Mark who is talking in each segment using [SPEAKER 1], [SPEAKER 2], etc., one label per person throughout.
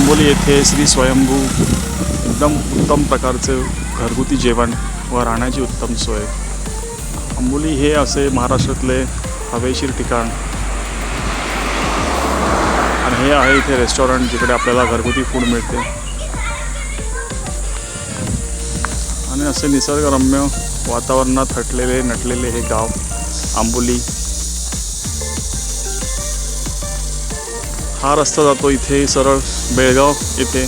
[SPEAKER 1] आंबोली येथे श्री स्वयंभू एकदम उत्तम प्रकारचे घरगुती जेवण व राहण्याची उत्तम सोय। आंबोली हे असे महाराष्ट्रातले हवेशीर ठिकाण आणि हे आहे इथे रेस्टॉरंट जिकडे आपल्याला घरगुती फूड मिळते आणि असे निसर्गरम्य वातावरणात नटलेले हे गाव आंबोली। हा रस्ता जातो इथे सरळ बेळगाव येथे,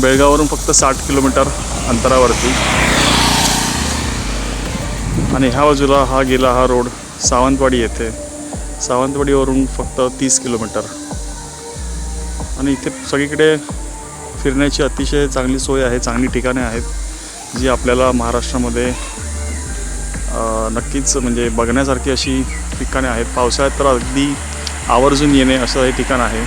[SPEAKER 1] बेळगाववरून फक्त 60 किलोमीटर अंतरावरती आणि ह्या बाजूला हा रोड सावंतवाडी येथे, सावंतवाडीवरून फक्त 30 किलोमीटर आणि इथे सगळीकडे फिरण्याची अतिशय चांगली सोय आहे, चांगली ठिकाणे आहेत जी आपल्याला महाराष्ट्रामध्ये नक्कीच म्हणजे बघण्यासारखी अशी ठिकाणे आहेत। पावसाळ्यात तर अगदी आवर्जून येणे असं हे ठिकाण आहे।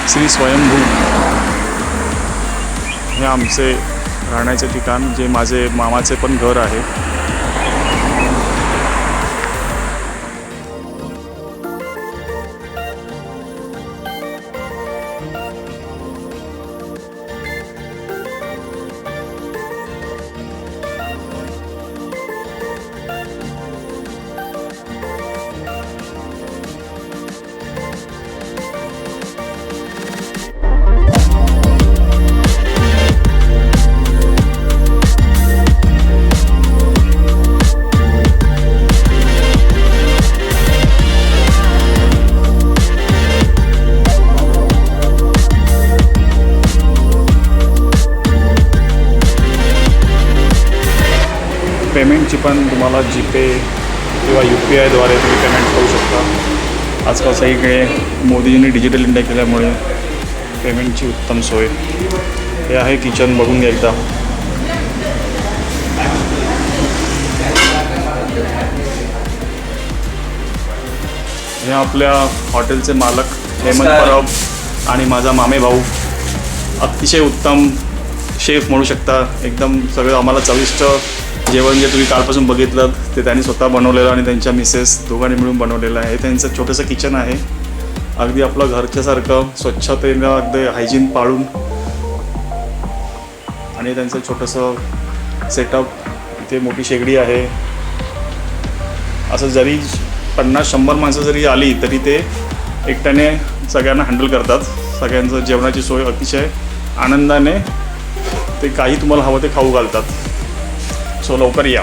[SPEAKER 1] श्री स्वयंभू हे आमचे राहण्याचे ठिकाण, जे माझे मामाचे पण घर आहे। पेमेंटची पण तुम्हाला जीपे किंवा UPI द्वारे तुम्ही पेमेंट करू शकता। आजकाल सगळीकडे मोदीजींनी डिजिटल इंडिया केल्यामुळे पेमेंटची उत्तम सोय। हे आहे किचन, बघून घ्या एकदा। हे आपल्या हॉटेलचे मालक हेमंत परब आणि माझा मामे भाऊ, अतिशय उत्तम शेफ म्हणू शकता। एकदम सगळं आम्हाला चविष्ट जेवण जे तुम्ही कालपासून बघितलं ते त्यांनी स्वतः बनवलेलं आणि त्यांच्या मिसेस दोघांनी मिळून बनवलेलं आहे। त्यांचं छोटंसं किचन आहे, अगदी आपलं घरच्यासारखं स्वच्छतेला अगदी हायजीन पाळून, आणि त्यांचं छोटंसं सेटअप। इथे मोठी शेगडी आहे। असं जरी 50-100 माणसं जरी आली तरी ते एकट्याने सगळ्यांना हँडल करतात। सगळ्यांचं जेवणाची सोय अतिशय आनंदाने, ते काही तुम्हाला हवं ते खाऊ घालतात। सो लवकर या।